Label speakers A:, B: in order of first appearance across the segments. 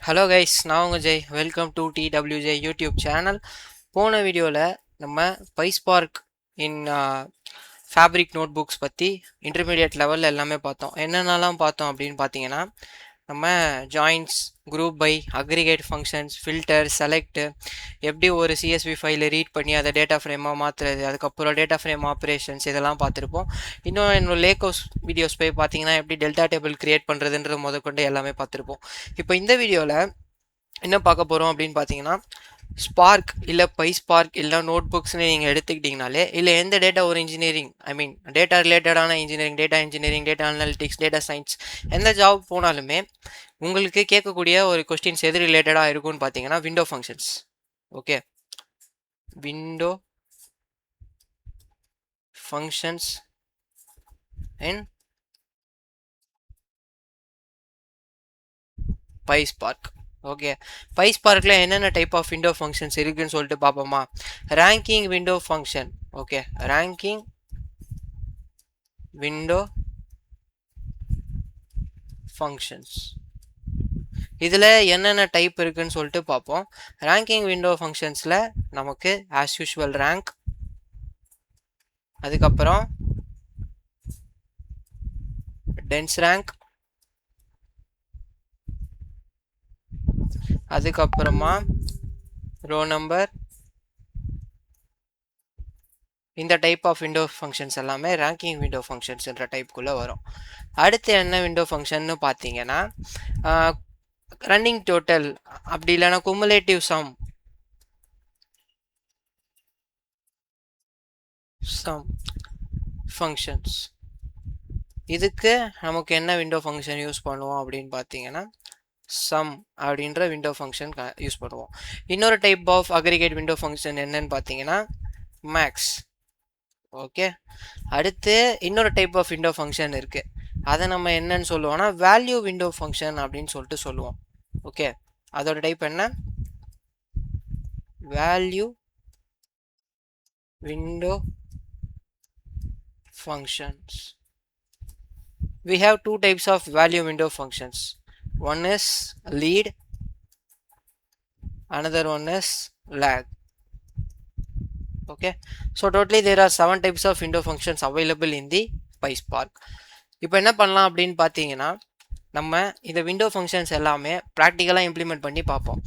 A: Hello guys, நான் உங்கள் Jai. Welcome to TWJ YouTube channel. போன வீடியோவில் நம்ம பைஸ்பார்க் இன் ஃபேப்ரிக் நோட் புக்ஸ் பற்றி இன்டர்மீடியட் லெவலில் எல்லாமே பார்த்தோம். என்னென்னலாம் பார்த்தோம் அப்படின்னு பார்த்தீங்கன்னா, நம்ம joints, group by, aggregate functions, filter, select, எப்படி ஒரு CSV ஃபைலை ரீட் பண்ணி அதை டேட்டா ஃப்ரேமாக மாற்றுறது, அதுக்கப்புறம் டேட்டா ஃப்ரேம் ஆப்ரேஷன்ஸ் இதெல்லாம் பார்த்துருப்போம். இன்னும் என்னோட லேக்கோஸ் வீடியோஸ் போய் பார்த்தீங்கன்னா எப்படி டெல்டா டேபிள் கிரியேட் பண்ணுறதுன்ற முதற்கொண்டு எல்லாமே பார்த்துருப்போம். இப்போ இந்த வீடியோவில் என்ன பார்க்க போகிறோம் அப்படின்னு பார்த்தீங்கன்னா, ஸ்பார்க் இல்லை பைஸ்பார்க் இல்லை நோட் புக்ஸ்னு நீங்கள் எடுத்துக்கிட்டிங்கனாலே, இல்லை எந்த டேட்டா ஒரு இன்ஜினியரிங் டேட்டா ரிலேட்டடான engineering, data analytics, data science எந்த ஜாப் போனாலுமே உங்களுக்கு கேட்கக்கூடிய ஒரு கொஸ்டின்ஸ் எது ரிலேட்டடாக இருக்கும்னு பார்த்தீங்கன்னா window functions. Okay, window functions and PySpark. Okay, பைஸ்பார்க்கில் என்னென்ன டைப் ஆஃப் விண்டோ ஃபங்க்ஷன்ஸ் இருக்குன்னு சொல்லிட்டு பார்ப்போமா. Ranking window function. Okay, ranking window functions இதில் என்னென்ன டைப் இருக்குன்னு சொல்லிட்டு பார்ப்போம். ரேங்கிங் விண்டோ ஃபங்க்ஷன்ஸில் நமக்கு ஆஸ் யூஷுவல் ரேங்க், அதுக்கப்புறம் டென்ஸ் ரேங்க், அதுக்கப்புறமா ரோ நம்பர். இந்த டைப் ஆஃப் விண்டோ ஃபங்க்ஷன்ஸ் எல்லாமே ரேங்கிங் விண்டோ ஃபங்க்ஷன்ஸ்ன்ற டைப்புக்குள்ளே வரும். அடுத்து என்ன விண்டோ ஃபங்க்ஷன்னு பார்த்தீங்கன்னா, ரன்னிங் டோட்டல், அப்படி இல்லைன்னா குமுலேட்டிவ் சம் ஃபங்க்ஷன்ஸ். இதுக்கு நமக்கு என்ன விண்டோ ஃபங்க்ஷன் யூஸ் பண்ணுவோம் அப்படின்னு பார்த்தீங்கன்னா, சம் அப்படின்ற விண்டோ ஃபங்க்ஷன் யூஸ் பண்ணுவோம். இன்னொரு type of aggregate window function என்னன்னு பார்த்தீங்கன்னா மேக்ஸ். ஓகே, அடுத்து இன்னொரு டைப் ஆஃப் விண்டோ ஃபங்க்ஷன் இருக்குது. அதை நம்ம என்னன்னு சொல்லுவோம்னா வேல்யூ விண்டோ ஃபங்க்ஷன் அப்படின்னு சொல்லிட்டு சொல்லுவோம். ஓகே, அதோட டைப் என்ன, value window functions. We have two types of value window functions. One is lead, another one is lag. Okay, so totally there are 7 types of window functions available in the PySpark. இப்போ என்ன பண்ணலாம் அப்படின்னு பார்த்தீங்கன்னா, நம்ம இந்த window functions எல்லாமே ப்ராக்டிக்கலாக implement பண்ணி பார்ப்போம்.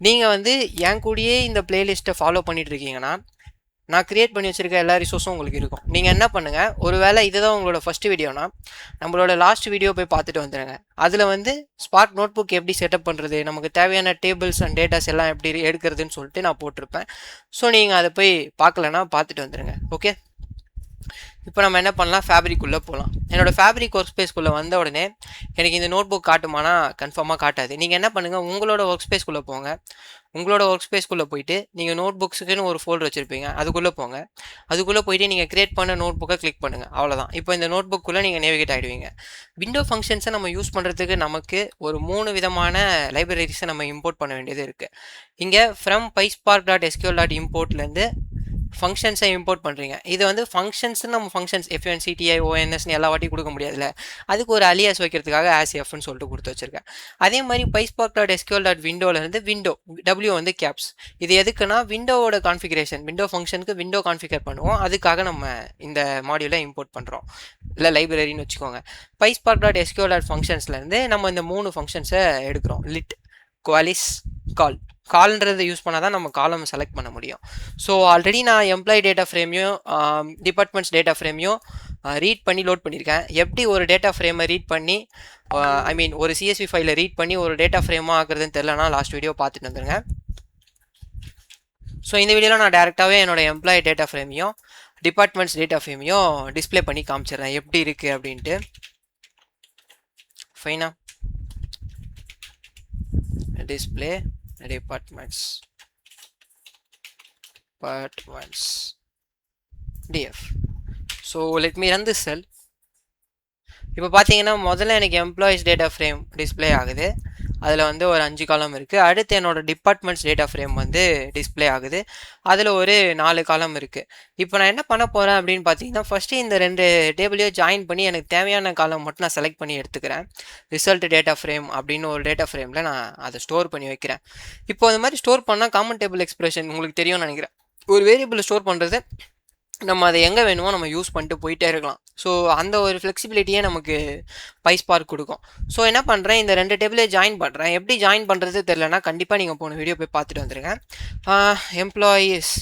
A: நீங்கள் என் கூடயே இந்த பிளேலிஸ்ட்டை ஃபாலோ பண்ணிட்டு இருக்கீங்கன்னா, நான் கிரியேட் பண்ணி வச்சுருக்க எல்லா ரிசோர்ஸும் உங்களுக்கு இருக்கும். நீங்கள் என்ன பண்ணுங்கள், ஒரு வேளை இதுதான் உங்களோட ஃபஸ்ட்டு வீடியோனா நம்மளோட லாஸ்ட் வீடியோ போய் பார்த்துட்டு வந்துடுங்க. அதில் ஸ்பார்க் நோட் புக் எப்படி செட்டப் பண்ணுறது, நமக்கு தேவையான டேபிள்ஸ் அண்ட் டேட்டாஸ் எல்லாம் எப்படி எடுக்கிறதுன்னு சொல்லிட்டு நான் போட்டிருப்பேன். ஸோ நீங்கள் அதை போய் பார்க்கலன்னா பார்த்துட்டு வந்துடுங்க. ஓகே, இப்போ நம்ம என்ன பண்ணலாம், ஃபேப்ரிக்குள்ளே போகலாம். என்னோடய ஃபேப்ரிக் ஒர்க் ஸ்பேஸ்க்குள்ளே வந்த உடனே எனக்கு இந்த நோட் புக் காட்டுமானா கன்ஃபார்மாக காட்டாது. நீங்கள் என்ன பண்ணுங்கள், உங்களோட ஒர்க் ஸ்பேஸ்க்குள்ளே போங்க. உங்களோட ஒர்க் ஸ்பேஸ்க்குள்ளே போயிட்டு நீங்கள் நோட் புக்ஸுக்குன்னு ஒரு ஃபோல்டர் வச்சுருப்பீங்க, அதுக்குள்ளே போங்க. அதுக்குள்ளே போயிட்டு நீங்கள் கிரியேட் பண்ண நோட் புக்கை கிளிக் பண்ணுங்கள். அவ்வளோதான். இப்போ இந்த நோட் புக்குள்ளே நீங்கள் நேவிகேட் ஆகிடுவீங்க. விண்டோ ஃபங்க்ஷன்ஸை நம்ம யூஸ் பண்ணுறதுக்கு நமக்கு ஒரு 3 விதமான லைப்ரரிஸை நம்ம இம்போர்ட் பண்ண வேண்டியது இருக்குது. இங்கே ஃப்ரம் pyspark.sql.importலேருந்து ஃபங்க்ஷன்ஸை இம்போர்ட் பண்ணுறீங்க. இது ஃபங்க்ஷன்ஸ்னு நம்ம ஃபங்க்ஷன்ஸ் FUNCTIONSன்னு எல்லா வாட்டி கொடுக்க முடியாதுல்ல, அதுக்கு ஒரு அலியாஸ் வைக்கிறதுக்காக ASFன்னு சொல்லிட்டு கொடுத்து வச்சுருக்கேன். அதே மாதிரி pyspark.sql.windowலேருந்து விண்டோ W கேப்ஸ். இது எதுக்குன்னா விண்டோவோட கான்ஃபிகரேஷன், விண்டோ ஃபங்க்ஷனுக்கு விண்டோ கான்ஃபிகர் பண்ணுவோம். அதுக்காக நம்ம இந்த மாடியூலை இம்போர்ட் பண்ணுறோம், இல்லை லைப்ரரின்னு வச்சுக்கோங்க. pyspark.sql.functionsலேருந்து நம்ம இந்த 3 ஃபங்க்ஷன்ஸை எடுக்கிறோம். லிட், குவாலிஸ், கால்ன்றது யூஸ் பண்ணால் தான் நம்ம காலம் செலக்ட் பண்ண முடியும். ஸோ ஆல்ரெடி நான் எம்ப்ளாயி டேட்டா ஃப்ரேமையும் டிபார்ட்மெண்ட்ஸ் டேட்டா ஃப்ரேமையும் ரீட் பண்ணி லோட் பண்ணியிருக்கேன். எப்படி ஒரு டேட்டா ஃப்ரேமை ரீட் பண்ணி ஒரு CSV ஃபைலை ரீட் பண்ணி ஒரு டேட்டா ஃப்ரேமாக ஆகுறதுன்னு தெரிலனா லாஸ்ட் வீடியோ பார்த்துட்டு வந்துருங்க. ஸோ இந்த வீடியோவில் நான் டேரெக்டாகவே என்னோடய எம்ப்ளாயி டேட்டா ஃப்ரேமையும் டிபார்ட்மெண்ட்ஸ் டேட்டா ஃப்ரேமையும் டிஸ்பிளே பண்ணி காமிச்சிடுறேன் எப்படி இருக்குது அப்படின்ட்டு. ஃபைனா, display departments df. so let me run this cell. இப்போ பார்த்தீங்கன்னா முதல்ல எனக்கு எம்ப்ளாயிஸ் டேட்டா ஃப்ரேம் டிஸ்பிளே ஆகுது. அதில் வந்து ஒரு 5 காலம் இருக்குது. அடுத்து என்னோட டிபார்ட்மெண்ட்ஸ் டேட்டா ஃப்ரேம் வந்து டிஸ்ப்ளே ஆகுது. அதில் ஒரு 4 காலம் இருக்குது. இப்போ நான் என்ன பண்ண போகிறேன் அப்படின்னு பார்த்தீங்கன்னா, ஃபஸ்ட்டு இந்த 2 டேபிளையும் ஜாயின் பண்ணி எனக்கு தேவையான காலம் மட்டும் நான் செலக்ட் பண்ணி எடுத்துக்கிறேன். ரிசல்ட் டேட்டா ஃப்ரேம் அப்படின்னு ஒரு டேட்டா ஃப்ரேமில் நான் அதை ஸ்டோர் பண்ணி வைக்கிறேன். இப்போ அந்த மாதிரி ஸ்டோர் பண்ணால் காமன் டேபிள் எக்ஸ்பிரஷன் உங்களுக்கு தெரியும்னு நினைக்கிறேன். ஒரு வேரியபிள் ஸ்டோர் பண்ணுறது நம்ம அதை எங்கே வேணுமோ நம்ம யூஸ் பண்ணிட்டு போயிட்டே இருக்கலாம். ஸோ அந்த ஒரு ஃப்ளெக்சிபிலிட்டியே நமக்கு பைஸ்பார்க் கொடுக்கும். ஸோ என்ன பண்ணுறேன், இந்த 2 டேபிளே ஜாயின் பண்ணுறேன். எப்படி ஜாயின் பண்ணுறது தெரிலனா கண்டிப்பாக நீங்கள் போன வீடியோ போய் பார்த்துட்டு வந்துருங்க. எம்ப்ளாயீஸ்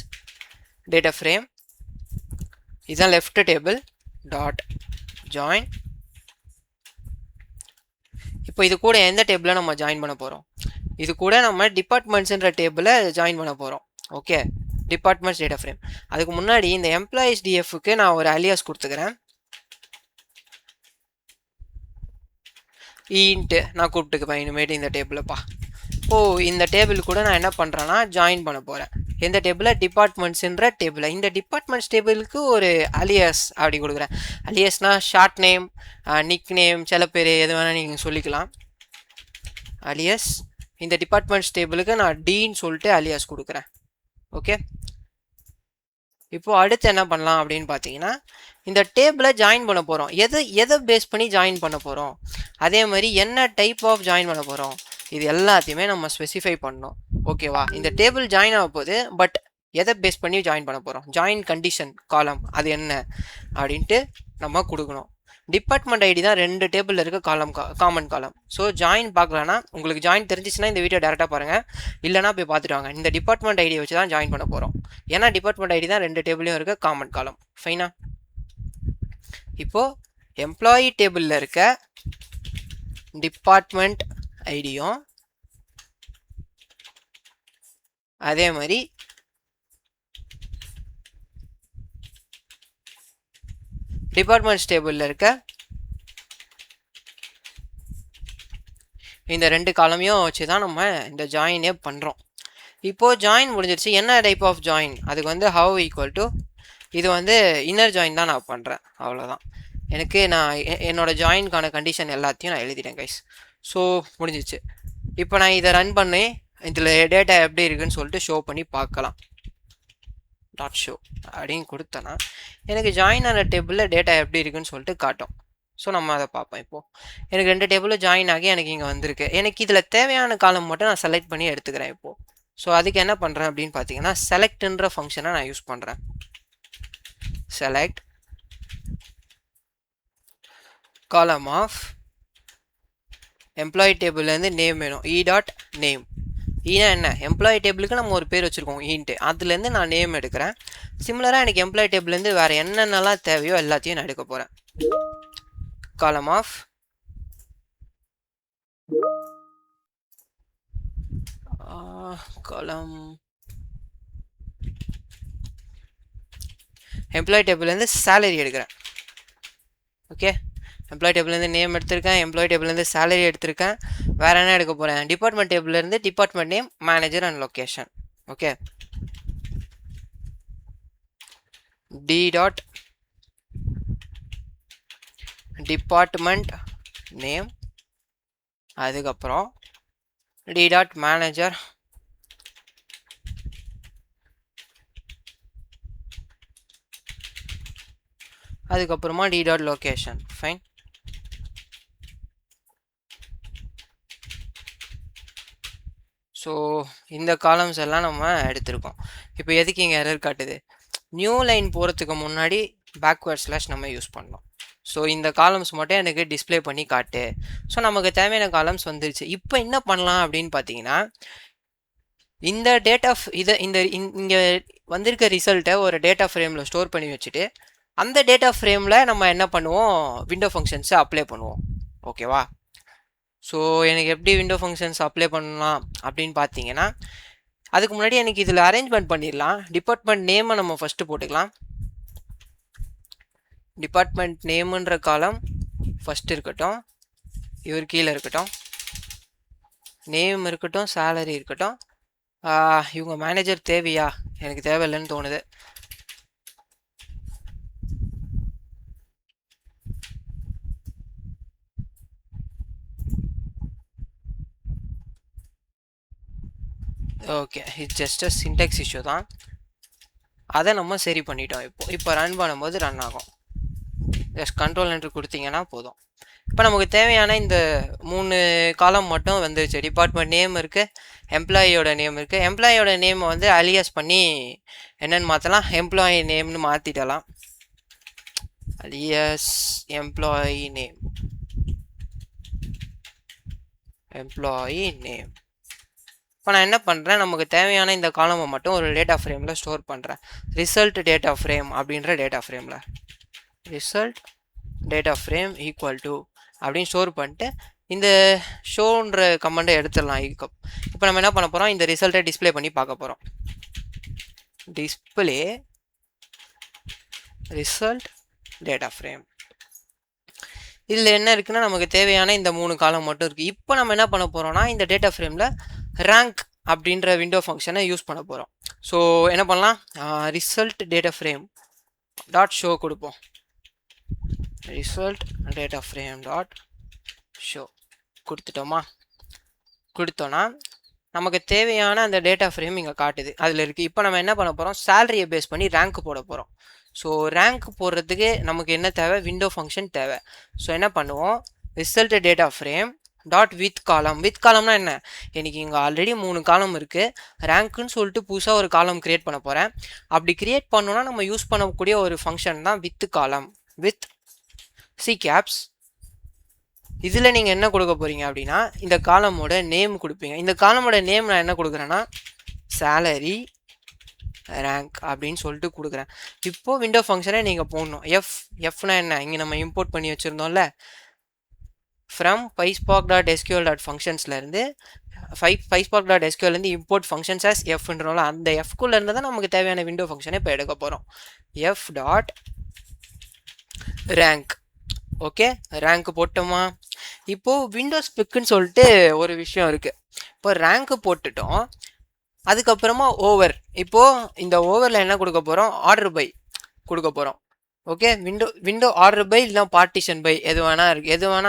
A: டேட்டா ஃப்ரேம் இதுதான் லெஃப்ட் டேபிள் டாட் ஜாயின். இப்போ இது கூட எந்த டேபிளை நம்ம ஜாயின் பண்ண போகிறோம், இது கூட நம்ம டிபார்ட்மெண்ட்ஸுன்ற டேபிளை ஜாயின் பண்ண போகிறோம். Okay, departments data frame. அதுக்கு முன்னாடி இந்த எம்ப்ளாயீஸ் டிஎஃப்க்கு நான் ஒரு அலியாஸ் கொடுத்துக்கிறேன். ஈன்ட்டு நான் கூப்பிட்டுக்குவேன் இனிமேட்டு இந்த டேபிளப்பா. இந்த டேபிள் கூட நான் என்ன பண்ணுறேன்னா ஜாயின் பண்ண போகிறேன். எந்த டேபிளை, டிபார்ட்மெண்ட்ஸுன்ற டேபிளை. இந்த டிபார்ட்மெண்ட்ஸ் டேபிளுக்கு ஒரு அலியாஸ் அப்படி கொடுக்குறேன். அலியாஸ்னால் ஷார்ட் நேம், நிக் நேம், சில பேர் எது வேணால் நீங்கள் சொல்லிக்கலாம். அலியாஸ் இந்த டிபார்ட்மெண்ட்ஸ் டேபிளுக்கு நான் டீன்னு சொல்லிட்டு அலியாஸ் கொடுக்குறேன். ஓகே, இப்போது அடுத்து என்ன பண்ணலாம் அப்படின்னு பார்த்தீங்கன்னா, இந்த டேபிளை ஜாயின் பண்ண போகிறோம். எதை பேஸ் பண்ணி ஜாயின் பண்ண போகிறோம், அதே மாதிரி என்ன டைப் ஆஃப் ஜாயின் பண்ண போகிறோம், இது எல்லாத்தையுமே நம்ம ஸ்பெசிஃபை பண்ணணும். ஓகேவா, இந்த டேபிள் ஜாயின் ஆக போகுது, பட் எதை பேஸ் பண்ணி ஜாயின் பண்ண போகிறோம், ஜாயின் கண்டிஷன் காலம் அது என்ன அப்படின்ட்டு நம்ம கொடுக்கணும். டிபார்ட்மெண்ட் ஐடி தான் 2 டேபிளில் இருக்க காமன் காலம். ஸோ ஜாயின் பார்க்கலன்னா, உங்களுக்கு ஜாயின் தெரிஞ்சிச்சுன்னா இந்த வீடியோ டேரெக்டாக பாருங்கள், இல்லைனா போய் பார்த்துட்டு வாங்க. இந்த டிபார்ட்மெண்ட் ஐடியை வச்சு தான் ஜாயின் பண்ண போகிறோம். ஏன்னா டிபார்ட்மெண்ட் ஐடி தான் 2 டேபிளையும் இருக்க காமன் காலம். ஃபைனா, இப்போது எம்ப்ளாயி டேபிளில் இருக்க டிபார்ட்மெண்ட் ஐடியும் அதே மாதிரி டிபார்ட்மெண்ட்ஸ் டேபிளில் இருக்க இந்த 2 காலமையும் வச்சு தான் நம்ம இந்த ஜாயினே பண்ணுறோம். இப்போது ஜாயின் முடிஞ்சிருச்சு. என்ன டைப் ஆஃப் ஜாயின், அதுக்கு வந்து ஹவ் ஈக்குவல் டு, இது வந்து இன்னர் ஜாயின் தான் நான் பண்ணுறேன். அவ்வளோதான். எனக்கு நான் என்னோடய ஜாயின்கான கண்டிஷன் எல்லாத்தையும் நான் எழுதிட்டேன் கைஸ். ஸோ முடிஞ்சிச்சு. இப்போ நான் இதை ரன் பண்ணி இதில் டேட்டா எப்படி இருக்குன்னு சொல்லிட்டு ஷோ பண்ணி பார்க்கலாம். டாட் ஷோ அப்படின்னு கொடுத்தேன்னா எனக்கு ஜாயின் ஆன டேபிளில் டேட்டா எப்படி இருக்குன்னு சொல்லிட்டு காட்டும். ஸோ நம்ம அதை பார்ப்போம். இப்போது எனக்கு 2 டேபிளும் ஜாயின் ஆகி எனக்கு இங்கே வந்திருக்கு. எனக்கு இதில் தேவையான காலம் மட்டும் நான் செலக்ட் பண்ணி எடுத்துக்கிறேன் இப்போது. ஸோ அதுக்கு என்ன பண்ணுறேன் அப்படின்னு பார்த்தீங்கன்னா, செலக்ட்ன்ற ஃபங்க்ஷனை நான் யூஸ் பண்ணுறேன். செலக்ட் காலம் ஆஃப் எம்ப்ளாயி டேபிள்லேருந்து நேம் வேணும். இ டாட் நேம். ஈனா என்ன, எம்ப்ளாயி டேபிளுக்கு நம்ம ஒரு பேர் வச்சுருக்கோம் ஈன்ட்டு, அதுலேருந்து நான் நேம் எடுக்கிறேன். சிமிலராக எனக்கு எம்ப்ளாயி டேபிள்லேருந்து வேறு என்னென்னலாம் தேவையோ எல்லாத்தையும் நான் எடுக்க போகிறேன். காலம் ஆஃப் காலம் எம்ப்ளாயி டேபிள்லேருந்து சேலரி எடுக்கிறேன். ஓகே, எம்ப்ளாயி டேபிள்லேருந்து நேம் எடுத்திருக்கேன், எம்ப்ளாயி டேபிள்லேருந்து சேலரி எடுத்திருக்கேன். வேறு என்ன எடுக்க போகிறேன், டிபார்ட்மெண்ட் டேபிள்லேருந்து department name, manager and location. Okay, D dot department name, அதுக்கப்புறம் டி டாட் மேனேஜர், அதுக்கப்புறமா D dot location. Fine. So இந்த காலம்ஸ் எல்லாம் நம்ம எடுத்திருக்கோம். இப்போ எதுக்கு இங்கே எரர் காட்டுது, நியூ லைன் போகிறதுக்கு முன்னாடி பேக்வேர்ட் ஸ்லாஷ் நம்ம யூஸ் பண்ணோம். ஸோ இந்த காலம்ஸ் மட்டும் எனக்கு டிஸ்பிளே பண்ணி காட்டு. ஸோ நமக்கு தேவையான காலம்ஸ் வந்துருச்சு. இப்போ என்ன பண்ணலாம் அப்படின்னு பார்த்தீங்கன்னா, இந்த டேட்டா இங்கே வந்திருக்க ரிசல்ட்டை ஒரு டேட்டா ஃப்ரேமில் ஸ்டோர் பண்ணி வச்சுட்டு அந்த டேட்டா ஃப்ரேமில் நம்ம என்ன பண்ணுவோம், விண்டோ ஃபங்க்ஷன்ஸை அப்ளை பண்ணுவோம். ஓகேவா, ஸோ எனக்கு எப்படி விண்டோ ஃபங்க்ஷன்ஸ் அப்ளை பண்ணலாம் அப்படின்னு பார்த்தீங்கன்னா, அதுக்கு முன்னாடி எனக்கு இதில் அரேஞ்ச்மெண்ட் பண்ணிடலாம். டிபார்ட்மெண்ட் நேமை நம்ம ஃபஸ்ட்டு போட்டுக்கலாம். டிபார்ட்மெண்ட் நேமுன்ற காலம் ஃபஸ்ட்டு இருக்கட்டும், இவர் கீழே இருக்கட்டும், நேம் இருக்கட்டும், சேலரி இருக்கட்டும். இவங்க மேனேஜர் தேவையா, எனக்கு தேவையில்லைன்னு தோணுது. Okay, it's just a Sintex issue தான். அதை நம்ம சரி பண்ணிட்டோம். இப்போ ரன் பண்ணும்போது ரன் ஆகும். ஜஸ்ட் கண்ட்ரோல் என்ட்ரு கொடுத்தீங்கன்னா போதும். இப்போ நமக்கு தேவையான இந்த 3 காலம் மட்டும் வந்துருச்சு. டிபார்ட்மெண்ட் நேம் இருக்குது, எம்ப்ளாயியோட நேம் இருக்குது. எம்ப்ளாயியோட நேமை வந்து அலியாஸ் பண்ணி என்னென்னு மாற்றலாம், எம்ப்ளாயி நேம்னு மாற்றிடலாம். alias employee name, employee name. இப்போ நான் என்ன பண்ணுறேன், நமக்கு தேவையான இந்த காலமை மட்டும் ஒரு டேட்டா ஃப்ரேமில் ஸ்டோர் பண்ணுறேன். ரிசல்ட் டேட்டா ஃப்ரேம் அப்படின்ற டேட்டா ஃப்ரேமில் result data frame equal to அப்படின்னு ஸ்டோர் பண்ணிட்டு இந்த ஷோன்ற கமெண்டை எடுத்துடலாம். இப்போ நம்ம என்ன பண்ண போகிறோம், இந்த ரிசல்ட்டை டிஸ்பிளே பண்ணி பார்க்க போகிறோம். Display result data frame. இதில் என்ன இருக்குன்னா, நமக்கு தேவையான இந்த 3 காலம் மட்டும் இருக்குது. இப்போ நம்ம என்ன பண்ண போகிறோம்னா, இந்த டேட்டா ஃப்ரேமில் ரேங்க் அப்படின்ற விண்டோ ஃபங்க்ஷனை யூஸ் பண்ண போகிறோம். ஸோ என்ன பண்ணலாம், result data frame dot show கொடுப்போம். Result data frame dot show கொடுத்தோன்னா நமக்கு தேவையான அந்த டேட்டா ஃப்ரேம் இங்கே காட்டுது, அதில் இருக்குது. இப்போ நம்ம என்ன பண்ண போகிறோம், சேலரியை பேஸ் பண்ணி ரேங்க் போட போகிறோம். ஸோ ரேங்க் போடுறதுக்கு நமக்கு என்ன தேவை, விண்டோ ஃபங்க்ஷன் தேவை. ஸோ என்ன பண்ணுவோம், result data frame dot with column. With காலம்னா என்ன, எனக்கு இங்கே ஆல்ரெடி 3 காலம் இருக்குது, ரேங்க்குன்னு சொல்லிட்டு புதுசாக ஒரு காலம் க்ரியேட் பண்ண போகிறேன். அப்படி க்ரியேட் பண்ணோன்னா நம்ம யூஸ் பண்ணக்கூடிய ஒரு ஃபங்க்ஷன் தான் with column, with C caps. இதில் நீங்கள் என்ன கொடுக்க போகிறீங்க அப்படின்னா, இந்த காலமோட நேம் கொடுப்பீங்க. இந்த காலமோட நேம் நான் என்ன கொடுக்குறேன்னா, சேலரி ரேங்க் அப்படின்னு சொல்லிட்டு கொடுக்குறேன். இப்போது விண்டோ ஃபங்க்ஷனை நீங்கள் போடணும். எஃப்னா என்ன, இங்கே நம்ம இம்போர்ட் பண்ணி வச்சுருந்தோம்ல, ஃப்ரம் pyspark.sql.functionsலேருந்து pyspark.sql இம்போர்ட் ஃபங்க்ஷன்ஸ் ஆஸ் எஃப்ன்றோம்ல, அந்த எஃப்குள்ளேருந்து தான் நமக்கு தேவையான விண்டோ ஃபங்க்ஷனை இப்போ எடுக்க போகிறோம். F dot rank. Okay, rank போட்டோமா. இப்போது விண்டோஸ் ஸ்பெக்குன்னு சொல்லிட்டு ஒரு விஷயம் இருக்குது. இப்போ ரேங்க்கு போட்டுட்டோம், அதுக்கப்புறமா ஓவர். இப்போது இந்த ஓவரில் என்ன கொடுக்க போகிறோம், ஆர்டர் பை கொடுக்க போகிறோம். ஓகே, விண்டோ ஆர்டர் பை இல்லைனா பார்ட்டிஷன் பை எது வேணா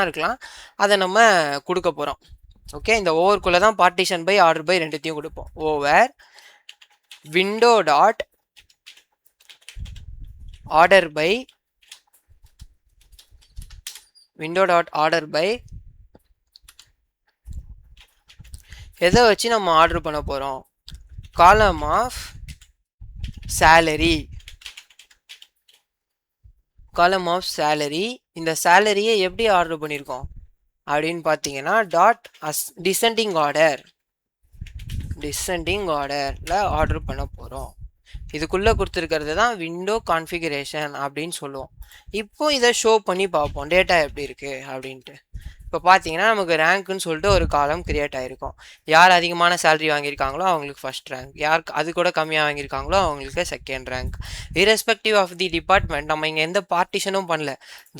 A: இருக்கலாம், அதை நம்ம கொடுக்க போகிறோம். ஓகே, இந்த ஓவருக்குள்ளே தான் பார்ட்டிஷன் பை ஆர்டர் பை ரெண்டுத்தையும் கொடுப்போம். Over window dot order by எதை வச்சு நம்ம ஆர்டர் பண்ண போகிறோம், column of salary. Column of salary. இந்த சேலரியை எப்படி ஆர்டர் பண்ணியிருக்கோம் அப்படின்னு பார்த்தீங்கன்னா, டாட் டிசெண்டிங் ஆர்டரில் ஆர்டர் பண்ண போகிறோம். இதுக்குள்ளே கொடுத்துருக்கிறது தான் விண்டோ கான்ஃபிகரேஷன் அப்படின்னு சொல்லுவோம். இப்போ இதை ஷோ பண்ணி பார்ப்போம் டேட்டா எப்படி இருக்குது அப்படின்ட்டு. இப்போ பார்த்தீங்கன்னா நமக்கு ரேங்க்குன்னு சொல்லிட்டு ஒரு காலம் கிரியேட் ஆகிருக்கும். யார் அதிகமான சேலரி வாங்கியிருக்காங்களோ அவங்களுக்கு ஃபர்ஸ்ட் ரேங்க், யார் அது கூட கம்மியாக வாங்கியிருக்காங்களோ அவங்களுக்கு second rank. Irrespective of the department நம்ம இங்கே எந்த பார்ட்டிஷனும் பண்ணல,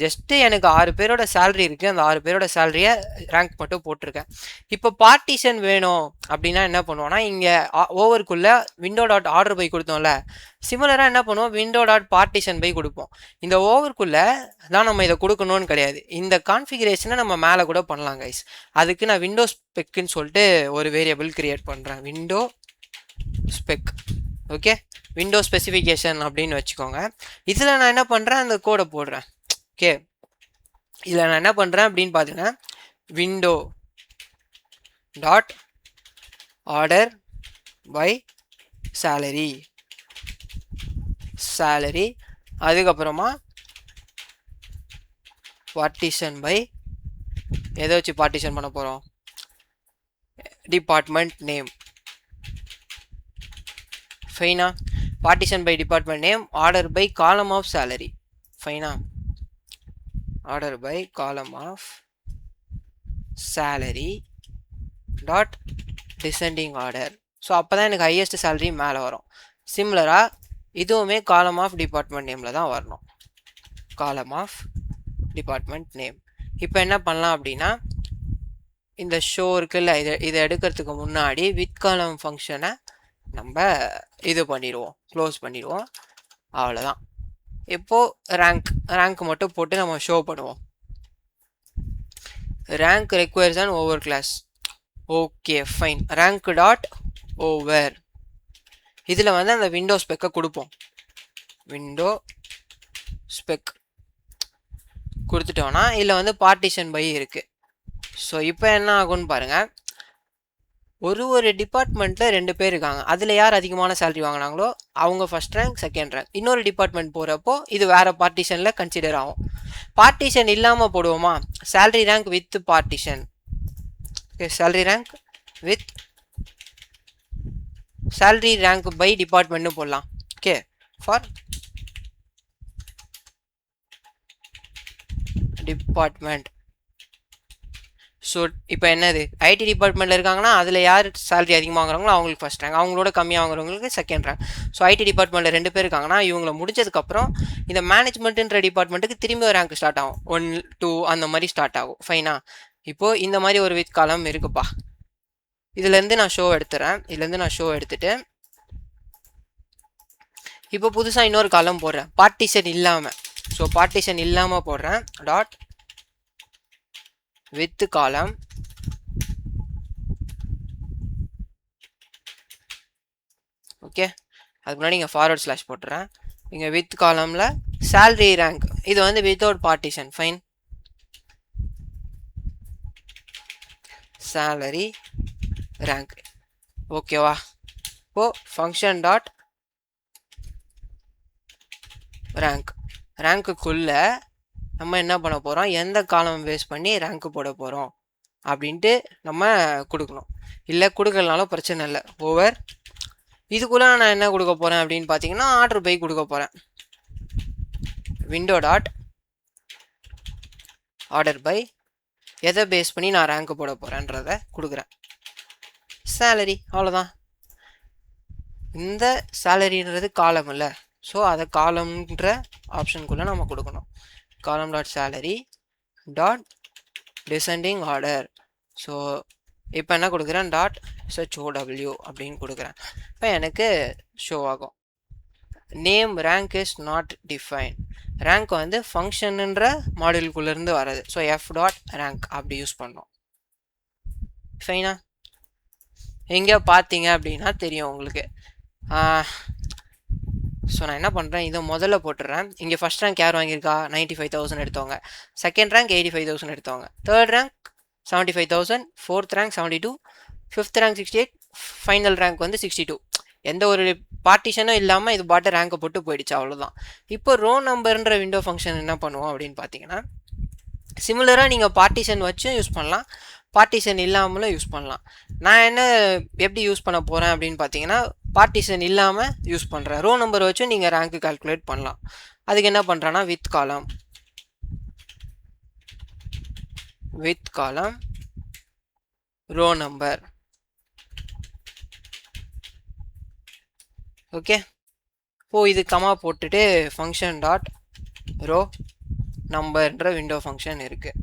A: ஜஸ்ட்டு எனக்கு 6 பேரோட சேலரி இருக்குது, அந்த 6 பேரோட சேலரியை ரேங்க் மட்டும் போட்டிருக்கேன். இப்போ பார்ட்டிஷன் வேணும் அப்படின்னா என்ன பண்ணுவோம்னா, இங்கே ஓவருக்குள்ளே விண்டோ டாட் ஆர்டர் பை கொடுத்தோம்ல, சிமிலராக என்ன பண்ணுவோம், விண்டோ டாட் பார்ட்டிஷன் பை கொடுப்போம். இந்த ஓவருக்குள்ளே தான் நம்ம இதை கொடுக்கணும்னு கிடையாது, இந்த கான்ஃபிகரேஷனை நம்ம மேலே கூட பண்ணலாம் கைஸ். அதுக்கு நான் விண்டோ ஸ்பெக்குன்னு சொல்லிட்டு ஒரு வேரியபிள் கிரியேட் பண்ணுறேன், window spec. Okay, window specification அப்படின்னு வச்சுக்கோங்க. இதில் நான் என்ன பண்ணுறேன், அந்த கோடை போடுறேன். ஓகே, இதில் நான் என்ன பண்ணுறேன் அப்படின்னு பார்த்தீங்கன்னா, window dot order by salary, அதுக்கப்புறமா பார்ட்டிஷன் பை எதை வச்சு பார்ட்டிஷன் பண்ண போகிறோம், டிபார்ட்மெண்ட் நேம். ஃபைனா, partition by department name, order by column of salary. ஃபைனா, order by column of salary dot descending order. So அப்போ தான் எனக்கு ஹையஸ்ட் சேலரி மேலே வரும். சிமிலராக இதுவுமே காலம் ஆஃப் டிபார்ட்மெண்ட் நேமில் தான் வரணும், காலம் ஆஃப் டிபார்ட்மெண்ட் நேம். இப்போ என்ன பண்ணலாம் அப்படின்னா, இந்த ஷோ இருக்குல்ல, இதை எடுக்கிறதுக்கு முன்னாடி வித் காலம் ஃபங்க்ஷனை நம்ம இது பண்ணிடுவோம், க்ளோஸ் பண்ணிடுவோம். அவ்வளோதான். இப்போது ரேங்க் மட்டும் போட்டு நம்ம ஷோ பண்ணுவோம். Rank requires and over clause. Okay fine, rank dot over இதில் வந்து அந்த விண்டோ ஸ்பெக்கை கொடுப்போம். விண்டோ ஸ்பெக் கொடுத்துட்டோன்னா இதில் வந்து பார்ட்டிஷன் பை இருக்குது. ஸோ இப்போ என்ன ஆகும்னு பாருங்கள், ஒரு டிபார்ட்மெண்ட்டில் 2 பேர் இருக்காங்க. அதில் யார் அதிகமான சேலரி வாங்கினாங்களோ அவங்க ஃபஸ்ட் ரேங்க் செகண்ட் ரேங்க். இன்னொரு டிபார்ட்மெண்ட் போகிறப்போ இது வேறு பார்ட்டிஷனில் கன்சிடர் ஆகும். பார்ட்டிஷன் இல்லாமல் போடுவோமா, salary rank with partition. Okay, salary rank with salary rank by டிபார்ட்மெண்ட்னு போடலாம். Okay, for department. ஸோ இப்போ என்னது, ஐடி டிபார்ட்மெண்ட்டில் இருக்காங்கன்னா அதில் யார் சேலரி அதிகமாக வாங்குறாங்களோ அவங்களுக்கு ஃபஸ்ட் ரேங்க், அவங்களோட கம்மியாக வாங்குறவங்களுக்கு செகண்ட் ரேங்க். ஸோ ஐடி டிபார்ட்மெண்ட்டில் 2 பேர் இருக்காங்கன்னா இவங்களை முடிஞ்சதுக்கப்புறம் இந்த மேனேஜ்மெண்ட்டுன்ற டிபார்ட்மெண்ட்டுக்கு திரும்பி ஒரு ரேங்க் ஸ்டார்ட் ஆகும், 1 2 அந்த மாதிரி ஸ்டார்ட் ஆகும். ஃபைனா, இப்போது இந்த மாதிரி ஒரு வித் காலம் இருக்குப்பா. இதுலேருந்து நான் ஷோ எடுத்துகிறேன். இதுலேருந்து நான் ஷோ எடுத்துகிட்டு இப்போ புதுசாக இன்னொரு காலம் போடுறேன், பார்ட்டிஷன் இல்லாமல். ஸோ பார்ட்டிஷன் இல்லாமல் போடுறேன், டாட் வித் காலம். ஓகே, அதுக்கு முன்னாடி இங்கே ஃபார்வர்ட் ஸ்லாஷ் போட்டுறேன். இங்கே வித் காலமில் சேலரி ரேங்க், இது வந்து without partition. Fine, salary rank. ஓகேவா, இப்போது ஃபங்க்ஷன் டாட் ரேங்க், ரேங்க்குள்ளே நம்ம என்ன பண்ண போகிறோம், எந்த காலம் பேஸ் பண்ணி ரேங்க்கு போட போகிறோம் அப்படின்ட்டு நம்ம கொடுக்கணும். இல்லை கொடுக்கலனாலும் பிரச்சனை இல்லை. ஓவர் இதுக்குள்ளே நான் என்ன கொடுக்க போகிறேன் அப்படின்னு பார்த்தீங்கன்னா ஆர்டர் பை கொடுக்க போகிறேன். விண்டோ டாட் ஆர்டர் பை எதை பேஸ் பண்ணி நான் ரேங்க்கு போட போகிறேன்றதை கொடுக்குறேன். சேலரி, அவ்வளோதான். இந்த சேலரின்றது காலம் இல்லை, ஸோ அதை காலம்ன்ற ஆப்ஷனுக்குள்ளே நம்ம கொடுக்கணும். காலம் dot salary dot descending order. So இப்போ என்ன கொடுக்குறேன், டாட் SHOW அப்படின்னு கொடுக்குறேன். இப்போ எனக்கு ஷோ ஆகும். Name rank is not define. Rank வந்து ஃபங்க்ஷனுன்ற மாடியூலுக்குள்ளேருந்து வர்றது. ஸோ F டாட் ரேங்க் அப்படி யூஸ் பண்ணோம். ஃபைனா, எங்கேயோ பார்த்தீங்க அப்படின்னா தெரியும் உங்களுக்கு. ஸோ நான் என்ன பண்ணுறேன், இதை முதல்ல போட்டுடுறேன். இங்கே ஃபஸ்ட் ரேங்க் யார் வாங்கியிருக்கா, 95,000 எடுத்தவங்க. செகண்ட் ரேங்க் 85,000 எடுத்தவங்க. Third rank 75,000. Fourth rank 72. Fifth rank 68. Final rank வந்து 62. எந்த ஒரு பார்ட்டிஷனும் இல்லாமல் இது பாட்டு ரேங்கை போட்டு போயிடுச்சு, அவ்வளோதான். இப்போ ரோ நம்பர்ன்ற விண்டோ ஃபங்க்ஷன் என்ன பண்ணுவோம் அப்படின்னு பார்த்தீங்கன்னா, சிமிலராக நீங்கள் பார்ட்டிஷன் வச்சும் யூஸ் பண்ணலாம், பார்ட்டிஷன் இல்லாமலும் யூஸ் பண்ணலாம். நான் என்ன எப்படி யூஸ் பண்ண போகிறேன் அப்படின்னு பார்த்தீங்கன்னா, பார்ட்டிஷன் இல்லாமல் யூஸ் பண்ணுறேன். ரோ நம்பர் வச்சும் நீங்கள் ரேங்க்கு கால்குலேட் பண்ணலாம். அதுக்கு என்ன பண்ணுறேன்னா, வித் காலம் ரோ நம்பர். ஓகே, இப்போது இது கமா போட்டுட்டு ஃபங்க்ஷன் டாட் ரோ நம்பர்ன்ற விண்டோ ஃபங்க்ஷன் இருக்குது.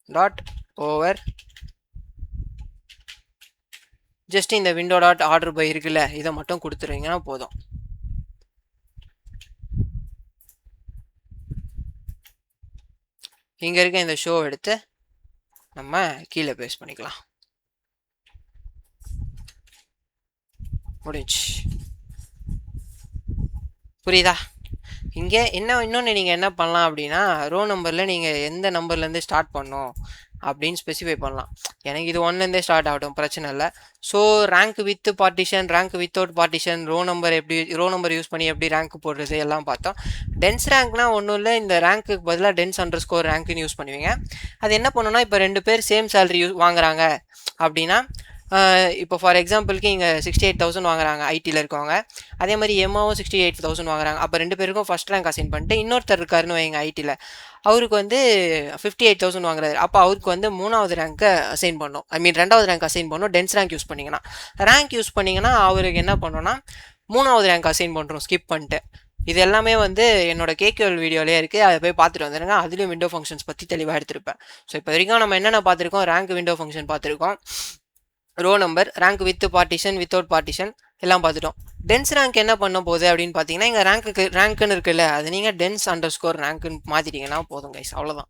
A: டாட் ஓவர் ஜஸ்ட் இந்த விண்டோ டாட் ஆர்டர் பை இருக்குல்ல, இதை மட்டும் கொடுத்துருவீங்கன்னா போதும். இங்கே இருக்க இந்த ஷோ எடுத்து நம்ம கீழே பேஸ்ட் பண்ணிக்கலாம். முடிஞ்சு, புரியுதா? இங்கே இன்னொன்று நீங்கள் என்ன பண்ணலாம் அப்படின்னா, ரோ நம்பரில் நீங்கள் எந்த நம்பர்லேருந்து ஸ்டார்ட் பண்ணணும் அப்படின்னு ஸ்பெசிஃபை பண்ணலாம். எனக்கு இது 1லேருந்தே ஸ்டார்ட் ஆகட்டும், பிரச்சனை இல்லை. So rank with partition, rank without partition, row number use பண்ணி எப்படி ரேங்க் போடுறது எல்லாம் பார்த்தோம். டென்ஸ் ரேங்க்னா ஒன்றும் இல்லை, இந்த ரேங்க்குக்கு பதிலாக டென்ஸ்_ஸ்கோர் ரேங்க்னு யூஸ் பண்ணுவீங்க. அது என்ன பண்ணணும்னா, இப்போ 2 பேர் சேம் சேலரி வாங்குறாங்க அப்படின்னா, இப்போ ஃபார் எக்ஸாம்பிளுக்கு இங்கே 68,000 வாங்குறாங்க ஐடியில் இருக்கவங்க, அதே மாதிரி எம்மாவும் 68,000 வாங்குறாங்க. அப்போ 2 பேருக்கும் ஃபஸ்ட் ரேங்க் அசைன் பண்ணிட்டு இன்னொருத்தர் இருக்காருன்னு வைங்க ஐடியில், அவருக்கு வந்து 58,000 வாங்குறாரு. அப்போ அவருக்கு வந்து 3வது ரேங்க்கை அசைன் பண்ணணும், 2வது ரேங்க் அசைன் பண்ணணும். டென்ஸ் ரேங்க் யூஸ் பண்ணிங்கன்னா அவருக்கு என்ன பண்ணோன்னா 3வது ரேங்க் அசைன் பண்ணுறோம் ஸ்கிப் பண்ணிட்டு. இது எல்லாமே வந்து என்னோட கேக்யூஎல் வீடியோலேயே இருக்குது, அதை போய் பார்த்துட்டு வந்துடுங்க. அதுலேயும் விண்டோ ஃபங்க்ஷன்ஸ் பற்றி தெளிவாக எடுத்திருப்பேன். ஸோ இப்போ வரைக்கும் நம்ம என்னென்ன பார்த்துருக்கோம், ரேங்க் விண்டோ ஃபங்க்ஷன் பார்த்துருக்கோம், row number, rank with partition, without partition எல்லாம் பார்த்துட்டோம். டென்ஸ் ரேங்க் என்ன பண்ண போகுது அப்படின்னு பார்த்தீங்கன்னா, இங்கே ரேங்க்குன்னு இருக்குல்ல, அது நீங்கள் டென்ஸ்_ரேங்க்னு மாற்றிட்டீங்கன்னா போதும் கைஸ், அவ்வளோதான்.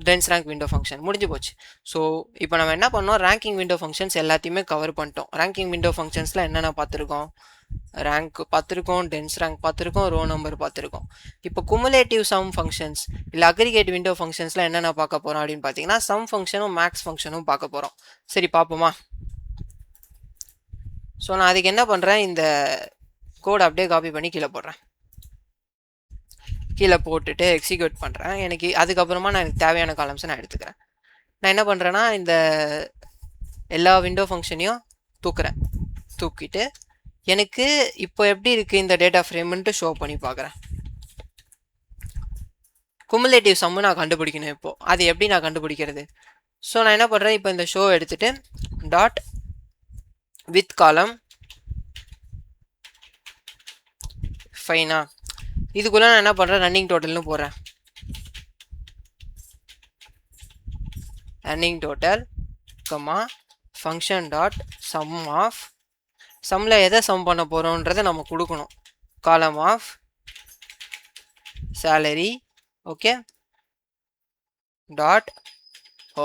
A: டென்ஸ் ரேங்க் விண்டோ ஃபங்க்ஷன் முடிஞ்சு போச்சு. ஸோ இப்போ நம்ம என்ன பண்ணோம், ரேங்கிங் விண்டோ ஃபங்க்ஷன்ஸ் எல்லாத்தையுமே கவர் பண்ணிட்டோம். ரேங்கிங் விண்டோ ஃபங்க்ஷன்ஸில் என்னென்ன பார்த்துருக்கோம், ரேங்க் பார்த்துருக்கோம், டென்ஸ் ரேங்க் பார்த்துருக்கோம், ரோ நம்பர் பார்த்துருக்கோம். இப்போ குமுலேட்டிவ் சம் ஃபங்க்ஷன்ஸ் இல்லை அக்ரிகேட் விண்டோ ஃபங்க்ஷன்ஸில் என்னென்ன பார்க்க போகிறோம் அப்படின்னு பார்த்தீங்கன்னா சம் ஃபங்க்ஷனும் மேக்ஸ் ஃபங்க்ஷனும் பார்க்க போகிறோம். சரி பார்ப்போமா? ஸோ நான் அதுக்கு என்ன பண்ணுறேன், இந்த கோட் அப்படியே காப்பி பண்ணி கீழே போடுறேன். கீழே போட்டுட்டு எக்ஸிக்யூட் பண்ணுறேன். எனக்கு அதுக்கப்புறமா நான் எனக்கு தேவையான காலம்ஸை நான் எடுத்துக்கிறேன். நான் என்ன பண்ணுறேன்னா இந்த எல்லா விண்டோ ஃபங்க்ஷனையும் தூக்கிட்டு எனக்கு இப்போ எப்படி இருக்குது இந்த டேட்டா ஃப்ரேம்ன்ட்டு ஷோ பண்ணி பார்க்குறேன். குமுலேட்டிவ் சம்மு நான் கண்டுபிடிக்கணும். இப்போது அது எப்படி நான் கண்டுபிடிக்கிறது? ஸோ நான் என்ன பண்ணுறேன், இப்போ இந்த ஷோ எடுத்துகிட்டு டாட் வித் காலம் ஃபைனா இதுக்குள்ளே நான் என்ன பண்ணுறேன், ரன்னிங் டோட்டல்னு போடுறேன். Running total comma function dot sum of சம்மில் எதை சம் பண்ண போகிறோன்றதை நம்ம கொடுக்கணும். Column of salary okay dot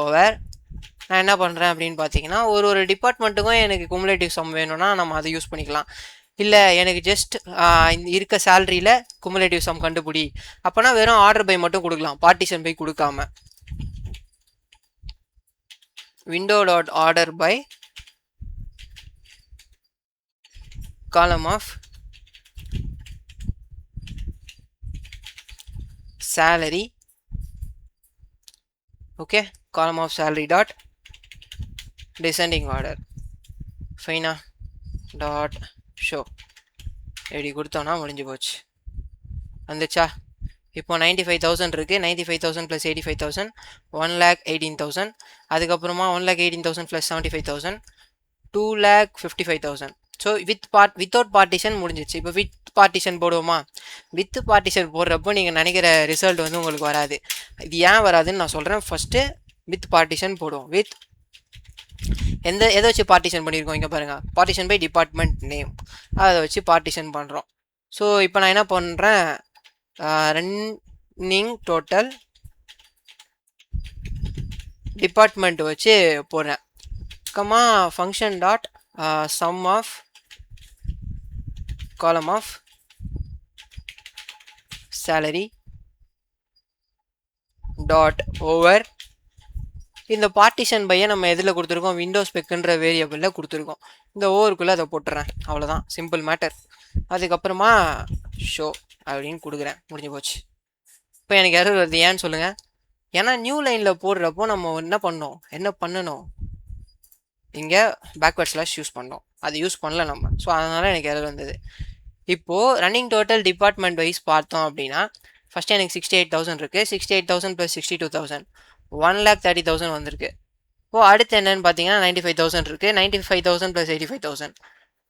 A: over. நான் என்ன பண்ணுறேன் அப்படின்னு பார்த்தீங்கன்னா ஒரு டிபார்ட்மெண்ட்டுக்கும் எனக்கு குமுலேட்டிவ் சம் வேணும்னா நம்ம அதை யூஸ் பண்ணிக்கலாம். இல்லை எனக்கு ஜஸ்ட் இருக்க சேலரியில் குமுலேட்டிவ் சம் கண்டுபிடி அப்போனா வெறும் ஆர்டர் பை மட்டும் கொடுக்கலாம், பார்ட்டிஷன் பை கொடுக்காம. Window dot order by column of salary okay column of salary dot descending order fine dot show எப்படி கொடுத்தோன்னா முடிஞ்சு போச்சு. வந்துச்சா? இப்போ 95,000 இருக்குது. 95,000 + 85,000 1,18,000. அதுக்கப்புறமா 1,18,000 + 75,000 2,55,000. ஸோ வித்தவுட் பார்ட்டிஷன் முடிஞ்சிச்சு. இப்போ வித் பார்ட்டிஷன் போடுவோமா? வித் பார்ட்டிஷன் போடுறப்போ நீங்கள் நினைக்கிற ரிசல்ட் வந்து உங்களுக்கு வராது. இது ஏன் வராதுன்னு நான் சொல்கிறேன். ஃபஸ்ட்டு வித் பார்ட்டிஷன் போடுவோம். வித் எதை வச்சு பார்ட்டிஷன் பண்ணியிருக்கோம் இங்கே பாருங்கள், பார்ட்டிஷன் பை டிபார்ட்மெண்ட் நேம், அதை வச்சு பார்ட்டிஷன் பண்ணுறோம். ஸோ இப்போ நான் என்ன பண்ணுறேன், ரன்னிங் டோட்டல் டிபார்ட்மெண்ட் வச்சு போடுறேன். Comma function dot sum of column of salary dot over. இந்த பார்ட்டிஷன் பையை நம்ம எதில் கொடுத்துருக்கோம், விண்டோஸ் ஸ்பெக்குன்ற வேரியபிளில் கொடுத்துருக்கோம். இந்த ஓவருக்குள்ளே அதை போட்டுறேன். அவ்வளோதான், சிம்பிள் மேட்டர். அதுக்கப்புறமா ஷோ அப்படின்னு கொடுக்குறேன், முடிஞ்சு போச்சு. இப்போ எனக்கு எரர் வருது, ஏன்னு சொல்லுங்கள். ஏன்னா நியூ லைனில் போடுறப்போ நம்ம என்ன பண்ணணும் இங்கே பேக்வர்ட் ஸ்லாஷ் யூஸ் பண்ணோம், அது யூஸ் பண்ணல நம்ம. ஸோ அதனால் எனக்கு எரர் வந்தது. இப்போது ரன்னிங் டோட்டல் டிபார்ட்மெண்ட் வைஸ் பார்த்தோம் அப்படின்னா ஃபஸ்ட்டு எனக்கு 68,000 இருக்குது. 68,000 + 62,000 1,30,000 வந்திருக்கு. இப்போது அடுத்து என்னென்னு பார்த்தீங்கன்னா 95,000 இருக்குது. 95,000 + 85,000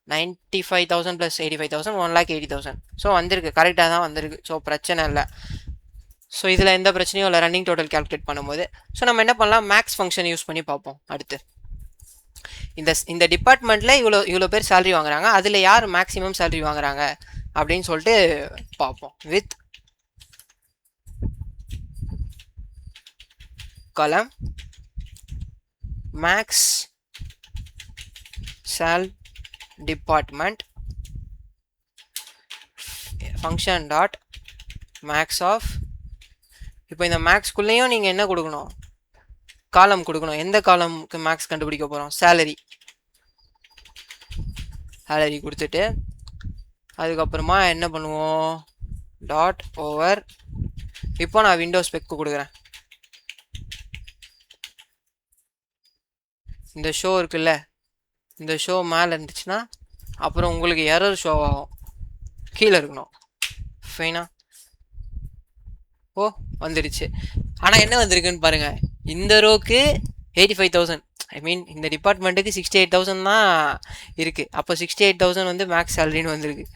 A: 95,000 + 85,000 1,80,000. ஸோ வந்திருக்கு, கரெக்டாக தான் வந்திருக்கு. ஸோ பிரச்சனை இல்லை. ஸோ இதில் எந்த பிரச்சனையும் இல்லை ரன்னிங் டோட்டல் கால்குலேட் பண்ணும்போது. ஸோ நம்ம என்ன பண்ணலாம், மேக்ஸ் ஃபங்க்ஷன் யூஸ் பண்ணி பார்ப்போம். அடுத்து இந்த டிபார்ட்மெண்ட்டில் இவ்வளோ பேர் சேலரி வாங்குறாங்க, அதில் யார் மேக்ஸிமம் சேலரி வாங்குறாங்க அப்படின்னு சொல்லிட்டு பார்ப்போம். With column max sal department function dot max of. இப்போ இந்த மேக்ஸ்குள்ளேயும் நீங்கள் என்ன கொடுக்கணும், காலம் கொடுக்கணும். எந்த காலம்க்கு மேக்ஸ் கண்டுபிடிக்க போகிறோம், சேலரி கொடுத்துட்டு அதுக்கப்புறமா என்ன பண்ணுவோம், டாட் ஓவர். இப்போ நான் விண்டோஸ் ஸ்பெக்கு கொடுக்குறேன். இந்த ஷோ இருக்குல்ல, இந்த ஷோ மேலே இருந்துச்சுன்னா அப்புறம் உங்களுக்கு எரர் ஷோ ஆகும், கீழே இருக்கணும். ஃபைனா ஓ வந்துடுச்சு. ஆனால் என்ன வந்திருக்குன்னு பாருங்கள், இந்த ரோக்கு 85,000, ஐ மீன் இந்த டிபார்ட்மெண்ட்டுக்கு 68,000 தான் இருக்குது. அப்போ 68,000 வந்து மேக்ஸ் சேலரின்னு வந்திருக்கு.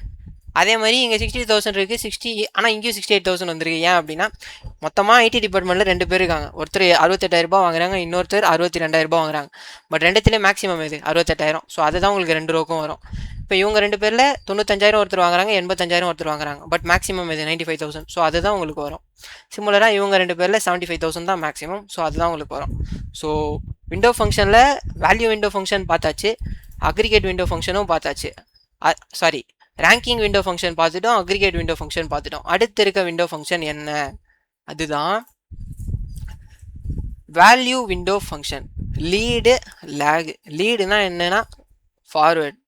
A: அதே மாதிரி இங்கே 60,000 இருக்குது 60, ஆனால் இங்கேயும் 68,000 வந்திருக்கு. ஏன் அப்படின்னா மொத்தமாக ஐடி டிபார்ட்மெண்ட்டில் 2 பேர் இருக்காங்க. ஒருத்தர் 68,000 வாங்குறாங்க, இன்னொருத்தர் 62,000 வாங்குறாங்க. பட் ரெண்டுத்துலேயே மேக்ஸிமம் இது 68,000. ஸோ அதுதான் உங்களுக்கு 2 ரோக்கும் வரும். இப்போ இவங்க 2 பேரில் 95,000 ஒருத்தர் வாங்குறாங்க, 85,000 ஒருத்தர் வாங்குறாங்க. பட் மேக்ஸிமம் இது 95,000. ஸோ அதுதான் உங்களுக்கு வரும். சிமிலராக இவங்க 2 பேரில் 75,000 தான் மேக்ஸிமம். ஸோ அதுதான் உங்களுக்கு வரும். ஸோ விண்டோ ஃபங்க்ஷனில் வேல்யூ விண்டோ ஃபங்க்ஷன் பார்த்தாச்சு, அக்ரிகேட் விண்டோ ஃபங்க்ஷனும் பார்த்தாச்சு. சாரி, ரேங்கிங் விண்டோ ஃபங்க்ஷன் பார்த்துட்டோம், அக்ரிகேட் விண்டோ ஃபங்க்ஷன் பார்த்துட்டோம். அடுத்து இருக்க விண்டோ ஃபங்க்ஷன் என்ன? அதுதான் value window function. Lead lag. லீடுனா என்னன்னா ஃபார்வர்ட்,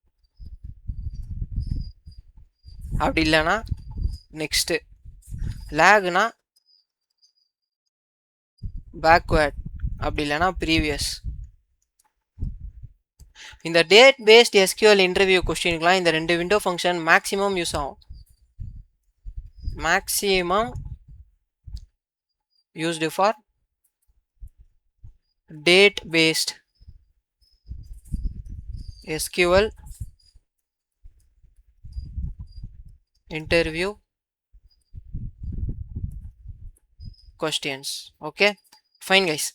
A: அப்படி இல்லைன்னா நெக்ஸ்ட்டு. லேக்னா பேக்வேர்ட், அப்படி இல்லைன்னா ப்ரீவியஸ். இந்த டேட் பேஸ்ட் எஸ்கியூஎல் இன்டர்வியூ கொஸ்டினுக்குலாம் இந்த 2 விண்டோ ஃபங்க்ஷன் மேக்ஸிமம் யூஸ் ஆகும். Maximum used for date based SQL interview questions. Okay fine guys.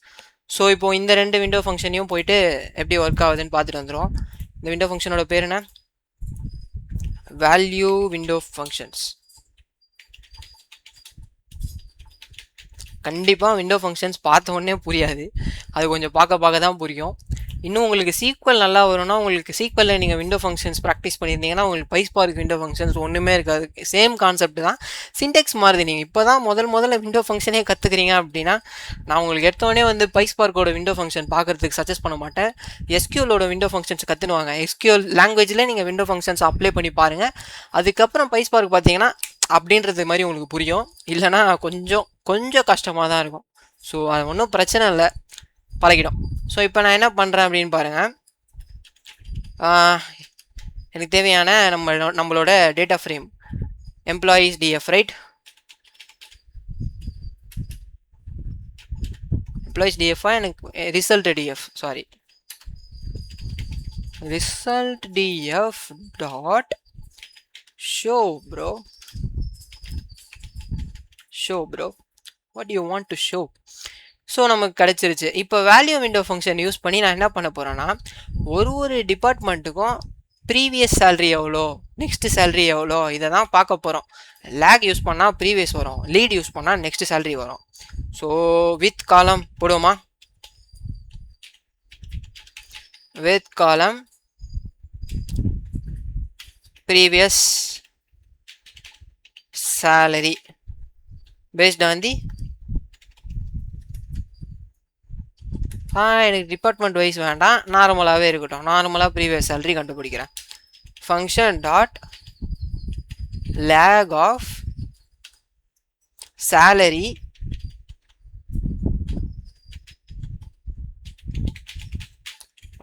A: So இப்போ இந்த 2 விண்டோ ஃபங்க்ஷனையும் போயிட்டு எப்படி ஒர்க் ஆகுதுன்னு பார்த்துட்டு வந்துடும். இந்த விண்டோ ஃபங்க்ஷனோட பேர் என்ன? Value window functions. கண்டிப்பாக விண்டோ ஃபங்க்ஷன்ஸ் பார்த்த உடனே புரியாது, அது கொஞ்சம் பார்க்க தான் புரியும். இன்னும் உங்களுக்கு சீக்வல் நல்லா வரும்னா, உங்களுக்கு சீக்வலில் நீங்கள் விண்டோ ஃபங்க்ஷன்ஸ் ப்ராக்டிஸ் பண்ணியிருந்தீங்கன்னா உங்களுக்கு பைஸ்பார்க் விண்டோ ஃபங்க்ஷன்ஸ் ஒன்றுமே இருக்காது. சேம் கான்செப்ட் தான், சின்டெக்ஸ் மாறுது. நீங்கள் இப்போ தான் முதல்ல விண்டோ ஃபங்க்ஷனே கற்றுக்குறீங்க அப்படின்னா நான் உங்களுக்கு எடுத்தோடனே வந்து பைஸ்பார்க்கோட விண்டோ ஃபங்க்ஷன் பார்க்குறதுக்கு சஜஸ்ட் பண்ண மாட்டேன். எஸ்கியூஎலோட விண்டோ ஃபங்க்ஷன்ஸ் கற்றுனுவாங்க. எஸ்கியூஎல் லாங்குவேஜில் நீங்கள் விண்டோ ஃபங்க்ஷன்ஸ் அப்ளை பண்ணி பாருங்கள். அதுக்கப்புறம் பைஸ்பார்க் பார்த்தீங்கன்னா அப்படின்றது மாதிரி உங்களுக்கு புரியும். இல்லைனா கொஞ்சம் கஷ்டமாக தான் இருக்கும். ஸோ அது ஒன்றும் பிரச்சனை இல்லை, பழகிடும். ஸோ இப்போ நான் என்ன பண்ணுறேன் அப்படின்னு பாருங்கள். எனக்கு தேவையான நம்மளோட data frame employees DF, right? Employees டிஎஃப்ஆ எனக்கு result DF, sorry, result DF dot show bro. Show bro, what you want to show? So நமக்கு கிடச்சிருச்சு. இப்போ வேல்யூ விண்டோ ஃபங்க்ஷன் யூஸ் பண்ணி நான் என்ன பண்ண போகிறேன்னா, ஒரு டிபார்ட்மெண்ட்டுக்கும் ப்ரீவியஸ் சேலரி எவ்வளோ, நெக்ஸ்ட் சேலரி எவ்வளோ, இதை தான் பார்க்க போகிறோம். லேக் யூஸ் பண்ணால் ப்ரீவியஸ் வரும், லீட் யூஸ் பண்ணால் நெக்ஸ்ட் சேலரி வரும். ஸோ வித் காலம் போடுவோமா? With column previous salary based on the எனக்கு டிபார்ட்மெண்ட் வைஸ் வேண்டாம், நார்மலாகவே இருக்கட்டும். நார்மலாக ப்ரீவியஸ் சேலரி கண்டுபிடிக்கிறேன். Function dot lag of salary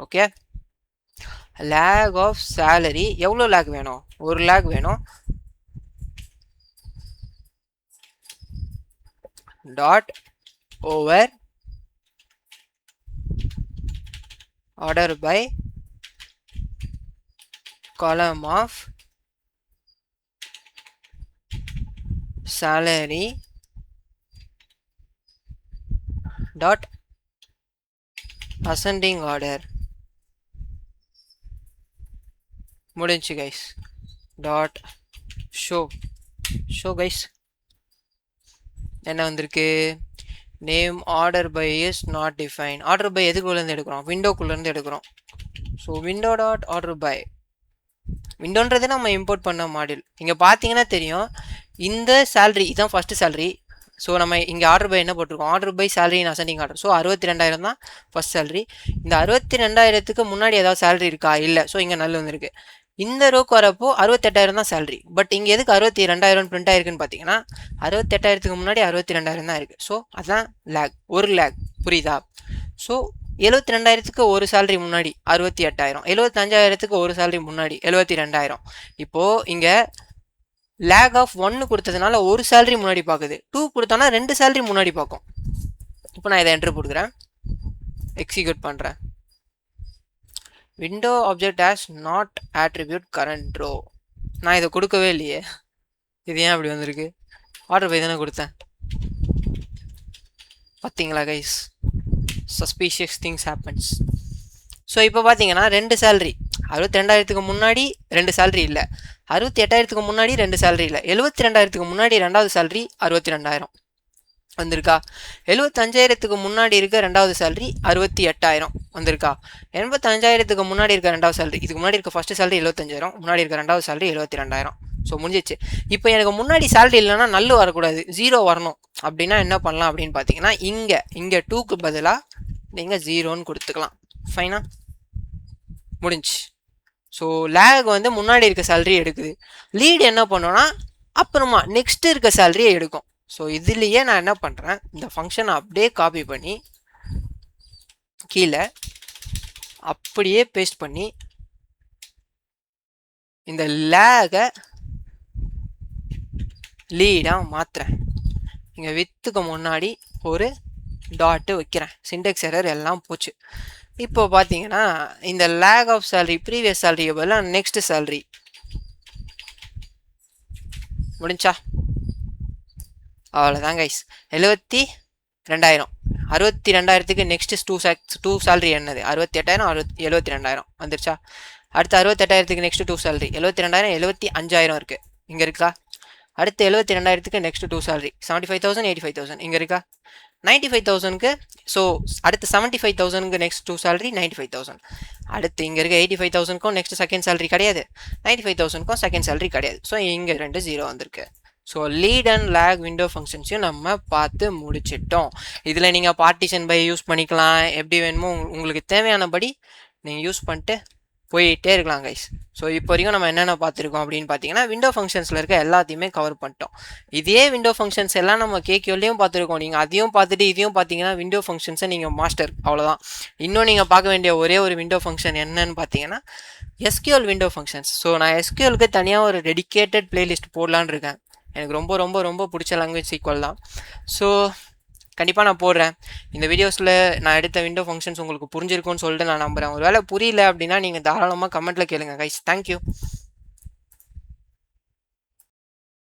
A: okay. Lag of salary எவ்வளோ லேக் வேணும்? 1 லேக் வேணும். Dot over order by column of salary dot ascending order. முடிஞ்சு கைஸ். டாட் ஷோ கைஸ் என்ன வந்திருக்கு? Name order by is not define. Order by எதுக்குள்ளேருந்து எடுக்கிறோம்? விண்டோக்குள்ளேருந்து எடுக்கிறோம். So window dot order by, விண்டோன்றதே நம்ம இம்போர்ட் பண்ண மாடல். இங்கே பார்த்தீங்கன்னா தெரியும், இந்த சேலரி இதுதான் ஃபஸ்ட்டு சேலரி. ஸோ நம்ம இங்கே ஆர்டர் பை என்ன போட்டிருக்கோம்? Order by salary in ascending order. So 62,000 தான் ஃபஸ்ட் சேலரி. இந்த 62,000க்கு முன்னாடி ஏதாவது சேலரி இருக்கா? இல்லை. ஸோ இங்கே நல்ல வந்துருக்கு. இந்த ரோக்கு வரப்போ 68,000 தான் சேலரி. பட் இங்கே எதுக்கு 62,000 பிரிண்ட் ஆயிருக்குன்னு பார்த்தீங்கன்னா 68,000க்கு முன்னாடி 62,000 தான் இருக்குது. ஸோ அதுதான் லேக், 1 லேக். புரியுதா? ஸோ 72,000க்கு ஒரு சேலரி முன்னாடி 68,000, 75,000க்கு ஒரு சேலரி முன்னாடி 72,000. இப்போது இங்கே லேக் ஆஃப் 1 கொடுத்ததுனால ஒரு சேலரி முன்னாடி பார்க்குது, 2 கொடுத்தோன்னா 2 சேலரி முன்னாடி பார்க்கும். இப்போ நான் இதை என்ட்ரு போட்டுக்கிறேன், எக்ஸிக்யூட் பண்ணுறேன். window object has not attribute current row. நான் இதை கொடுக்கவே இல்லையே, இது ஏன் அப்படி வந்திருக்கு? ஆர்டர் பை தானே கொடுத்தேன். பார்த்தீங்களா guys, suspicious things happens. So இப்போ பார்த்தீங்கன்னா 2 சேலரி, 62,000க்கு முன்னாடி 2 சேலரி இல்லை, 68,000க்கு முன்னாடி 2 சேலரி இல்லை, 72,000க்கு முன்னாடி 2வது சேலரி 62,000 வந்திருக்கா, 75,000க்கு முன்னாடி இருக்க 2வது சேலரி 68,000 வந்திருக்கா, 85,000க்கு முன்னாடி இருக்க 2வது சேலரி, இதுக்கு முன்னாடி இருக்க ஃபர்ஸ்ட் சேலரி 75,000, முன்னாடி இருக்க 2வது சேலரி 72,000. ஸோ முடிஞ்சிச்சு. இப்போ எனக்கு முன்னாடி சேலரி இல்லைன்னா நல்லு வரக்கூடாது, 0 வரணும். அப்படின்னா என்ன பண்ணலாம் அப்படின்னு பார்த்தீங்கன்னா, இங்கே 2க்கு பதிலாக நீங்கள் 0ன்னு கொடுத்துக்கலாம். ஃபைனா முடிஞ்சு. ஸோ லேக் வந்து முன்னாடி இருக்க சேலரி எடுக்குது, லீடு என்ன பண்ணோன்னா அப்புறமா நெக்ஸ்ட் இருக்க சேலரியை எடுக்கும். ஸோ இதுலேயே நான் என்ன பண்ணுறேன், இந்த ஃபங்க்ஷனை அப்படியே காப்பி பண்ணி கீழே அப்படியே பேஸ்ட் பண்ணி இந்த லேகை லீடாக மாற்றுறேன். இங்கே வித்துக்கு முன்னாடி ஒரு டாட்டு வைக்கிறேன், சிண்டெக்ஸ் எரர் எல்லாம் போச்சு. இப்போ பார்த்தீங்கன்னா இந்த lag of salary previous salary பதிலாக நெக்ஸ்ட் சேலரி முடிஞ்சா. அவ்வளோதான் கைஸ். 72,000, 62,000க்கு நெக்ஸ்ட் 2 சேலரி என்னது, 68,000, 72,000 வந்துருச்சா. அடுத்து 68,000க்கு நெக்ஸ்ட் 2 சேலரி 72,000, 75,000 இருக்குது, இங்கே இருக்கா. அடுத்து 72,000க்கு நெக்ஸ்ட் 2 சேலரி 75,000, 85,000 இங்கே இருக்கா. 95,000க்கு ஸோ அடுத்து 75,000க்கு நெக்ஸ்ட் 2 சேலரி 95,000. அடுத்து இங்கே இருக்க 85,000க்கும் நெக்ஸ்ட் செகண்ட் சேலரி கிடையாது, 95,000க்கும் செகண்ட் சேலரி கிடையாது. ஸோ இங்கே 2 0 வந்திருக்கு. So lead and lag window ஃபங்க்ஷன்ஸையும் நம்ம பார்த்து முடிச்சிட்டோம். இதில் நீங்கள் பார்ட்டிஷன் பை யூஸ் பண்ணிக்கலாம், எப்படி வேணுமோ உங்களுக்கு தேவையானபடி நீங்கள் யூஸ் பண்ணிட்டு போயிட்டே இருக்கலாம் கைஸ். ஸோ இப்போ வரைக்கும் நம்ம என்னென்ன பார்த்துருக்கோம் அப்படின்னு பார்த்தீங்கன்னா, விண்டோ ஃபங்க்ஷன்ஸில் இருக்க எல்லாத்தையுமே கவர் பண்ணிட்டோம். இதே விண்டோ ஃபங்க்ஷன்ஸ் எல்லாம் நம்ம கேக்யூலையும் பார்த்துருக்கோம். நீங்கள் அதையும் பார்த்துட்டு இதையும் பார்த்தீங்கன்னா விண்டோ ஃபங்க்ஷன்ஸை நீங்கள் மாஸ்டர், அவ்வளோதான். இன்னும் நீங்கள் பார்க்க வேண்டிய ஒரே ஒரு விண்டோ ஃபங்க்ஷன் என்னன்னு பார்த்தீங்கன்னா எஸ்கியூஎல் விண்டோ ஃபங்க்ஷன்ஸ். ஸோ நான் எஸ்கியூஎலுக்கு தனியாக ஒரு டெடிக்கேட்டட் பிளேலிஸ்ட் போடலான்னு இருக்கேன். எனக்கு ரொம்ப ரொம்ப ரொம்ப பிடிச்ச லாங்குவேஜ் சீக்வல் தான். ஸோ கண்டிப்பாக நான் போடுறேன். இந்த வீடியோஸில் நான் எடுத்த விண்டோ ஃபங்க்ஷன்ஸ் உங்களுக்கு புரிஞ்சிருக்கும்னு சொல்லிட்டு நான் நம்புகிறேன். ஒரு வேளை புரியல அப்படின்னா நீங்கள் தாராளமாக கமெண்ட்டில் கேளுங்க கைஸ். தேங்க்யூ.